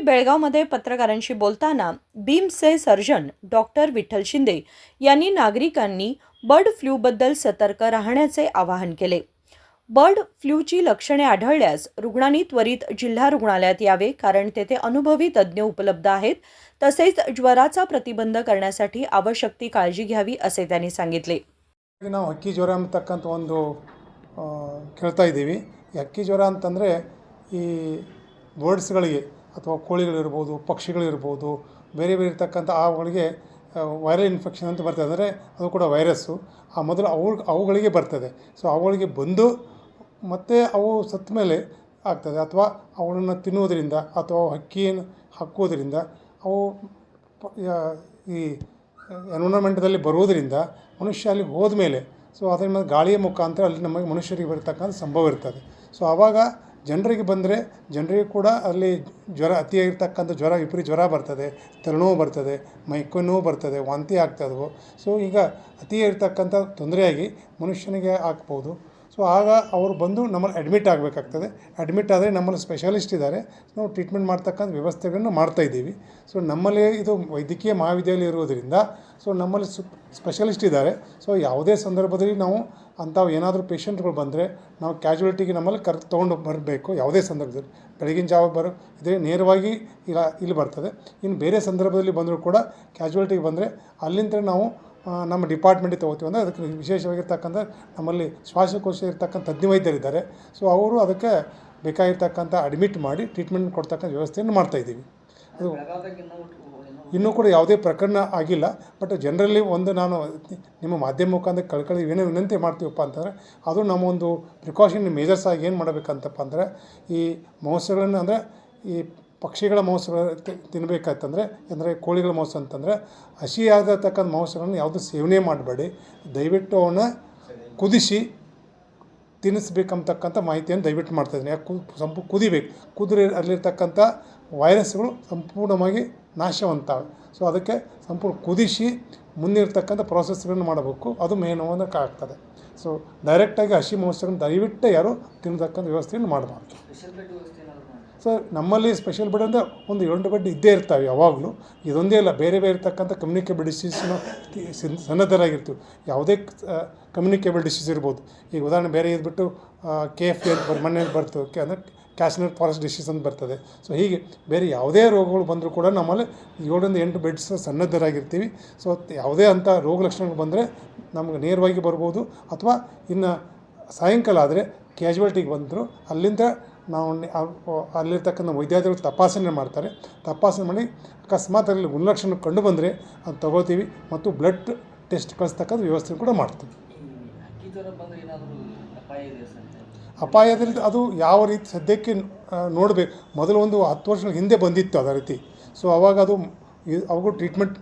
बेळगावमध्ये पत्रकारांशी बोलताना बीम्सचे surgeon doctor Vitthal Shinde यांनी नागरिकांनी बर्ड फ्लूबद्दल सतर्क राहण्याचे आवाहन केले. बर्ड फ्लूची लक्षणे आढळल्यास रुग्णांनी त्वरित जिल्हा रुग्णालयात यावे, कारण तेथे अनुभवी तज्ज्ञ उपलब्ध आहेत. तसेच ज्वराचा प्रतिबंध करण्यासाठी आवश्यक ती काळजी घ्यावी असे त्यांनी सांगितले. ನಾವು ಹಕ್ಕಿ ಜ್ವರ ಅಂತಕ್ಕಂಥ ಒಂದು ಕೇಳ್ತಾ ಇದ್ದೀವಿ. ಈ ಹಕ್ಕಿ ಜ್ವರ ಅಂತಂದರೆ ಈ ಬರ್ಡ್ಸ್ಗಳಿಗೆ ಅಥವಾ ಕೋಳಿಗಳಿರ್ಬೋದು, ಪಕ್ಷಿಗಳಿರ್ಬೋದು, ಬೇರೆ ಬೇರೆ ಇರ್ತಕ್ಕಂಥ ಅವುಗಳಿಗೆ ವೈರಲ್ ಇನ್ಫೆಕ್ಷನ್ ಅಂತ ಬರ್ತದೆ. ಅಂದರೆ ಅದು ಕೂಡ ವೈರಸ್ಸು ಮೊದಲು ಅವುಗಳಿಗೆ ಬರ್ತದೆ. ಸೊ ಅವುಗಳಿಗೆ ಬಂದು ಮತ್ತು ಅವು ಸತ್ತ ಮೇಲೆ ಆಗ್ತದೆ, ಅಥವಾ ಅವುಗಳನ್ನು ತಿನ್ನುವುದರಿಂದ ಅಥವಾ ಹಕ್ಕಿಯನ್ನು ಹಾಕುವುದರಿಂದ ಅವು ಈ ಎನ್ವಿರಾನ್ಮೆಂಟದಲ್ಲಿ ಬರುವುದರಿಂದ ಮನುಷ್ಯ ಅಲ್ಲಿಗೆ ಹೋದ ಮೇಲೆ ಸೊ ಅದರಿಂದ ಗಾಳಿಯ ಮುಖಾಂತರ ಅಲ್ಲಿ ನಮಗೆ ಮನುಷ್ಯರಿಗೆ ಬರ್ತಕ್ಕಂಥ ಸಂಭವ ಇರ್ತದೆ. ಸೊ ಆವಾಗ ಜನರಿಗೆ ಬಂದರೆ ಜನರಿಗೆ ಕೂಡ ಅಲ್ಲಿ ಜ್ವರ ಅತಿಯಾಗಿರ್ತಕ್ಕಂಥ ವಿಪರೀತ ಜ್ವರ ಬರ್ತದೆ, ತಲೆನೋವು ಬರ್ತದೆ, ಮೈಕೈ ನೋವು ಬರ್ತದೆ, ವಾಂತಿ ಆಗ್ತದವು. ಸೊ ಈಗ ಅತಿಯಾಗಿರ್ತಕ್ಕಂಥ ತೊಂದರೆಯಾಗಿ ಮನುಷ್ಯನಿಗೆ ಆಗ್ಬೋದು. ಸೊ ಆಗ ಅವರು ಬಂದು ನಮ್ಮಲ್ಲಿ ಅಡ್ಮಿಟ್ ಆಗಬೇಕಾಗ್ತದೆ. ಅಡ್ಮಿಟ್ ಆದರೆ ನಮ್ಮಲ್ಲಿ ಸ್ಪೆಷಲಿಸ್ಟ್ ಇದ್ದಾರೆ, ನಾವು ಟ್ರೀಟ್ಮೆಂಟ್ ಮಾಡ್ತಕ್ಕಂಥ ವ್ಯವಸ್ಥೆಗಳನ್ನು ಮಾಡ್ತಾಯಿದ್ದೀವಿ. ಸೊ ನಮ್ಮಲ್ಲಿ ಇದು ವೈದ್ಯಕೀಯ ಮಹಾವಿದ್ಯಾಲಯ ಇರುವುದರಿಂದ ಸೊ ನಮ್ಮಲ್ಲಿ ಸ್ಪೆಷಲಿಸ್ಟ್ ಇದ್ದಾರೆ. ಸೊ ಯಾವುದೇ ಸಂದರ್ಭದಲ್ಲಿ ನಾವು ಅಂಥವು ಏನಾದರೂ ಪೇಷಂಟ್ಗಳು ಬಂದರೆ ನಾವು ಕ್ಯಾಜುಯಾಲಿಟಿಗೆ ನಮ್ಮಲ್ಲಿ ತೊಗೊಂಡು ಬರಬೇಕು. ಯಾವುದೇ ಸಂದರ್ಭದಲ್ಲಿ ಬೆಳಗಿನ ಜಾವ ಇದೇ ನೇರವಾಗಿ ಇಲ್ಲಿ ಬರ್ತದೆ. ಇನ್ನು ಬೇರೆ ಸಂದರ್ಭದಲ್ಲಿ ಬಂದರೂ ಕೂಡ ಕ್ಯಾಜುಯಾಲಿಟಿಗೆ ಬಂದರೆ ಅಲ್ಲಿಂದ ನಾವು ನಮ್ಮ ಡಿಪಾರ್ಟ್ಮೆಂಟಿಗೆ ತೊಗೋತೀವಿ. ಅಂದರೆ ಅದಕ್ಕೆ ವಿಶೇಷವಾಗಿರ್ತಕ್ಕಂಥ ನಮ್ಮಲ್ಲಿ ಶ್ವಾಸಕೋಶ ಇರ್ತಕ್ಕಂಥ ತಜ್ಞ ವೈದ್ಯರಿದ್ದಾರೆ. ಸೊ ಅವರು ಅದಕ್ಕೆ ಬೇಕಾಗಿರ್ತಕ್ಕಂಥ ಅಡ್ಮಿಟ್ ಮಾಡಿ ಟ್ರೀಟ್ಮೆಂಟ್ ಕೊಡ್ತಕ್ಕಂಥ ವ್ಯವಸ್ಥೆಯನ್ನು ಮಾಡ್ತಾಯಿದ್ದೀವಿ. ಅದು ಇನ್ನೂ ಕೂಡ ಯಾವುದೇ ಪ್ರಕರಣ ಆಗಿಲ್ಲ. ಬಟ್ ಜನರಲ್ಲಿ ಒಂದು ನಾನು ನಿಮ್ಮ ಮಾಧ್ಯಮ ಮುಖಾಂತರ ಕಳ್ಕೊಳ್ಳಿ ಏನೋ ವಿನಂತಿ ಮಾಡ್ತೀವಪ್ಪ ಅಂತಂದರೆ ಅದು ನಮ್ಮ ಒಂದು ಪ್ರಿಕಾಷನ್ ಮೇಜರ್ಸ್ ಆಗಿ ಏನು ಮಾಡಬೇಕಂತಪ್ಪ ಅಂದರೆ ಈ ಮಾಂಸಗಳನ್ನು ಅಂದರೆ ಈ ಪಕ್ಷಿಗಳ ಮಾಂಸಗಳು ತಿನ್ನಬೇಕಾಯ್ತಂದರೆ ಅಂದರೆ ಕೋಳಿಗಳ ಮಾಂಸ ಅಂತಂದರೆ ಹಸಿಯಾಗತಕ್ಕಂಥ ಮಾಂಸಗಳನ್ನು ಯಾವುದೂ ಸೇವನೆ ಮಾಡಬೇಡಿ. ದಯವಿಟ್ಟು ಅವನ್ನ ಕುದಿಸಿ ತಿನ್ನಿಸ್ಬೇಕಂತಕ್ಕಂಥ ಮಾಹಿತಿಯನ್ನು ದಯವಿಟ್ಟು ಮಾಡ್ತಾಯಿದ್ದೀನಿ. ಯಾಕೆ ಕುದಿಬೇಕು, ಕುದುರೆ ಅಲ್ಲಿರ್ತಕ್ಕಂಥ ವೈರಸ್ಗಳು ಸಂಪೂರ್ಣವಾಗಿ ನಾಶವಂತಾವೆ. ಸೊ ಅದಕ್ಕೆ ಸಂಪೂರ್ಣ ಕುದಿಸಿ ಮುಂದಿರ್ತಕ್ಕಂಥ ಪ್ರೋಸೆಸ್ಗಳನ್ನು ಮಾಡಬೇಕು. ಅದು ಮೇನೋದಕ್ಕೆ ಆಗ್ತದೆ. ಸೊ ಡೈರೆಕ್ಟಾಗಿ ಹಸಿ ಮಾಂಸಗಳನ್ನು ದಯವಿಟ್ಟು ಯಾರು ತಿನ್ನತಕ್ಕಂಥ ವ್ಯವಸ್ಥೆಯನ್ನು ಮಾಡಬಾರ್ದು. ಸೊ ನಮ್ಮಲ್ಲಿ ಸ್ಪೆಷಲ್ ಬೆಡ್ ಅಂದರೆ ಒಂದು 2 ಬೆಡ್ ಇದ್ದೇ ಇರ್ತಾವೆ ಯಾವಾಗಲೂ. ಇದೊಂದೇ ಅಲ್ಲ, ಬೇರೆ ಬೇರೆ ಇರ್ತಕ್ಕಂಥ ಕಮ್ಯುನಿಕೇಬಲ್ ಡಿಸೀಸ್ನ ಸನ್ನದ್ಧರಾಗಿರ್ತೀವಿ. ಯಾವುದೇ ಕಮ್ಯುನಿಕೇಬಲ್ ಡಿಸೀಸ್ ಇರ್ಬೋದು. ಈಗ ಉದಾಹರಣೆ ಬೇರೆ ಇದ್ಬಿಟ್ಟು KFT ಅಂತ ಮಣ್ಣಲ್ಲಿ ಬರ್ತದೆ, ಅಂದರೆ ಕ್ಯಾಶ್ನರ್ ಫಾರೆಸ್ಟ್ ಡಿಸೀಸ್ ಅಂತ ಬರ್ತದೆ. ಸೊ ಹೀಗೆ ಬೇರೆ ಯಾವುದೇ ರೋಗಗಳು ಬಂದರೂ ಕೂಡ ನಮ್ಮಲ್ಲಿ 7 8 ಬೆಡ್ಸ್ ಸನ್ನದ್ಧರಾಗಿರ್ತೀವಿ. ಸೊ ಯಾವುದೇ ಅಂಥ ರೋಗ ಲಕ್ಷಣಗಳು ಬಂದರೆ ನಮ್ಗೆ ನೇರವಾಗಿ ಬರ್ಬೋದು, ಅಥವಾ ಇನ್ನು ಸಾಯಂಕಾಲ ಆದರೆ ಕ್ಯಾಜುಯಾಲಿಟಿಗೆ ಬಂದರು ಅಲ್ಲಿಂದ ನಾವು ಅಲ್ಲಿರ್ತಕ್ಕಂಥ ವೈದ್ಯಾಧಿಗಳು ತಪಾಸಣೆ ಮಾಡ್ತಾರೆ. ತಪಾಸಣೆ ಮಾಡಿ ಅಕಸ್ಮಾತ್ ಅಲ್ಲಿ ಗುಣಲಕ್ಷಣ ಕಂಡು ಬಂದರೆ ಅದು ತಗೋತೀವಿ ಮತ್ತು ಬ್ಲಡ್ ಟೆಸ್ಟ್ ಕಳಿಸ್ತಕ್ಕಂಥ ವ್ಯವಸ್ಥೆ ಕೂಡ ಮಾಡ್ತೀವಿ. ಅಪಾಯದಲ್ಲಿ ಅದು ಯಾವ ರೀತಿ ಸದ್ಯಕ್ಕೆ ನೋಡಬೇಕು. ಮೊದಲು ಒಂದು 10 ವರ್ಷಗಳ ಹಿಂದೆ ಬಂದಿತ್ತು ಅದೇ ರೀತಿ. ಸೊ ಆವಾಗ ಅದು ಅವಾಗೂ ಟ್ರೀಟ್ಮೆಂಟ್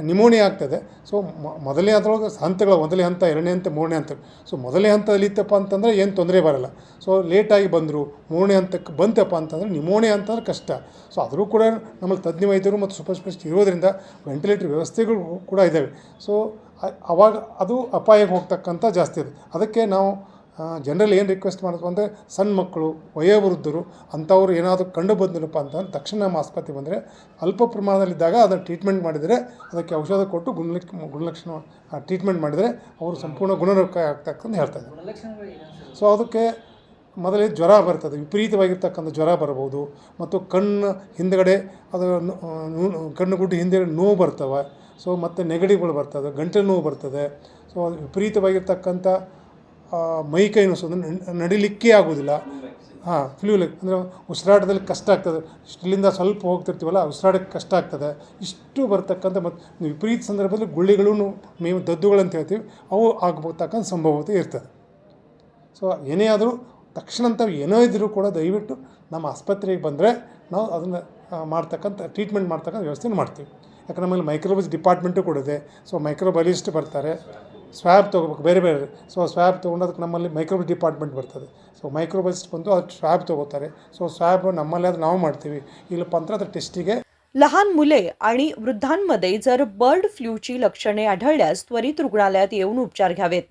ನಿಮೋನಿಯಾ ಆಗ್ತದೆ. ಸೊ ಮೊದಲನೇ ಹಂತದೊಳಗೆ ಹಂತಗಳು, ಮೊದಲನೇ ಹಂತ, 2ನೇ ಹಂತ, 3ನೇ ಹಂತ. ಸೊ ಮೊದಲನೇ ಹಂತದಲ್ಲಿ ಇತ್ತಪ್ಪ ಅಂತಂದರೆ ಏನು ತೊಂದರೆ ಬರೋಲ್ಲ. ಸೊ ಲೇಟಾಗಿ ಬಂದರು 3ನೇ ಹಂತಕ್ಕೆ ಬಂತಪ್ಪ ಅಂತಂದರೆ ನಿಮೋನಿಯಾ ಅಂತಂದ್ರೆ ಕಷ್ಟ. ಸೊ ಆದರೂ ಕೂಡ ನಮ್ಮಲ್ಲಿ ತಜ್ಞ ವೈದ್ಯರು ಮತ್ತು ಸೂಪರ್ ಸ್ಪೆಷಲಿಸ್ಟ್ ಇರೋದರಿಂದ ವೆಂಟಿಲೇಟರ್ ವ್ಯವಸ್ಥೆಗಳು ಕೂಡ ಇದ್ದಾವೆ. ಸೊ ಅವಾಗ ಅದು ಅಪಾಯಕ್ಕೆ ಹೋಗ್ತಕ್ಕಂಥ ಜಾಸ್ತಿ ಇದೆ. ಅದಕ್ಕೆ ನಾವು ಜನರಲ್ಲಿ ಏನು ರಿಕ್ವೆಸ್ಟ್ ಮಾಡೋದು ಅಂದರೆ ಸಣ್ಣ ಮಕ್ಕಳು, ವಯೋವೃದ್ಧರು ಅಂಥವ್ರು ಏನಾದರೂ ಕಂಡು ಬಂದಿರಪ್ಪ ಅಂತಂದ್ರೆ ತಕ್ಷಣ ನಮ್ಮ ಆಸ್ಪತ್ರೆಗೆ ಬಂದರೆ ಅಲ್ಪ ಪ್ರಮಾಣದಲ್ಲಿದ್ದಾಗ ಅದನ್ನು ಟ್ರೀಟ್ಮೆಂಟ್ ಮಾಡಿದರೆ, ಅದಕ್ಕೆ ಔಷಧ ಕೊಟ್ಟು ಗುಣಲಕ್ಷಣ ಟ್ರೀಟ್ಮೆಂಟ್ ಮಾಡಿದರೆ ಅವರು ಸಂಪೂರ್ಣ ಗುಣಮುಖ ಆಗ್ತಕ್ಕಂತ ಹೇಳ್ತಾರೆ. ಸೊ ಅದಕ್ಕೆ ಮೊದಲೇ ಜ್ವರ ಬರ್ತದೆ, ವಿಪರೀತವಾಗಿರ್ತಕ್ಕಂಥ ಜ್ವರ ಬರ್ಬೋದು. ಮತ್ತು ಕಣ್ಣು ಹಿಂದುಗಡೆ ಅದು ಕಣ್ಣುಗುಡ್ಡು ಹಿಂದೆ ನೋವು ಬರ್ತವೆ. ಸೊ ಮತ್ತು ನೆಗಡಿಗಳು ಬರ್ತದೆ, ಗಂಟಲು ನೋವು ಬರ್ತದೆ. ಸೊ ಅದು ವಿಪರೀತವಾಗಿರ್ತಕ್ಕಂಥ ಮೈಕೈ ನೋವು, ನಡಿಲಿಕ್ಕೆ ಆಗೋದಿಲ್ಲ. ಫ್ಲೂಲಿಕ್ ಅಂದರೆ ಉಸಿರಾಟದಲ್ಲಿ ಕಷ್ಟ ಆಗ್ತದೆ. ಇಲ್ಲಿಂದ ಸ್ವಲ್ಪ ಹೋಗ್ತಿರ್ತೀವಲ್ಲ, ಉಸಿರಾಟಕ್ಕೆ ಕಷ್ಟ ಆಗ್ತದೆ. ಇಷ್ಟು ಬರ್ತಕ್ಕಂಥ ಮತ್ತು ವಿಪರೀತ ಸಂದರ್ಭದಲ್ಲಿ ಗುಳ್ಳಿಗಳು ಮೇವು ದದ್ದುಗಳಂತ ಹೇಳ್ತೀವಿ, ಅವು ಆಗತಕ್ಕಂಥ ಸಂಭವತೆ ಇರ್ತದೆ. ಸೊ ಏನೇ ಆದರೂ ತಕ್ಷಣ ಅಂಥವು ಏನೋ ಇದ್ದರೂ ಕೂಡ ದಯವಿಟ್ಟು ನಮ್ಮ ಆಸ್ಪತ್ರೆಗೆ ಬಂದರೆ ನಾವು ಅದನ್ನು ಟ್ರೀಟ್ಮೆಂಟ್ ಮಾಡ್ತಕ್ಕಂಥ ವ್ಯವಸ್ಥೆನ ಮಾಡ್ತೀವಿ. ಯಾಕಂದ್ರೆ ನಮ್ಮಲ್ಲಿ ಮೈಕ್ರೋಬಯಾಲಜಿ ಡಿಪಾರ್ಟ್ಮೆಂಟು ಕೂಡ ಇದೆ. ಸೊ ಮೈಕ್ರೋಬಯಾಲಜಿಸ್ಟ್ ಬರ್ತಾರೆ, ಸ್ವ್ಯಾಬ್ ತೊಗೋಬೇಕು ಬೇರೆ ಬೇರೆ. ಸೊ ಸ್ವ್ಯಾಬ್ ತೊಗೊಂಡು ಅದಕ್ಕೆ ನಮ್ಮಲ್ಲಿ ಮೈಕ್ರೋಬಯಾಲಜಿ ಡಿಪಾರ್ಟ್ಮೆಂಟ್ ಬರ್ತದೆ. ಸೊ ಮೈಕ್ರೋಬಯಾಲಜಿಸ್ಟ್ ಬಂದು ಅದು ಸ್ವ್ಯಾಬ್ ತೊಗೋತಾರೆ. ಸೊ ಸ್ವ್ಯಾಬ್ ನಮ್ಮಲ್ಲಿ ಅದು ನಾವು ಮಾಡ್ತೀವಿ. ಇಲ್ಲಪ್ಪ ಅಂದ್ರೆ ಅದು ಟೆಸ್ಟಿಗೆ लहान मुले आणि वृद्धांमध्ये जर बर्ड फ्लूची लक्षणे आढळल्यास त्वरित रुग्णालयात येऊन उपचार घ्यावेत.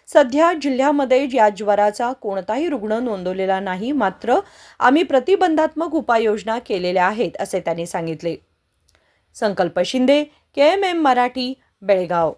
सध्या जिल्ह्यामध्ये या ज्वराचा कोणताही रुग्ण नोंदवलेला नाही, मात्र आम्ही प्रतिबंधात्मक उपाययोजना केलेल्या आहेत, असे त्यांनी सांगितले. संकल्प शिंदे, KMM मराठी, बेळगाव.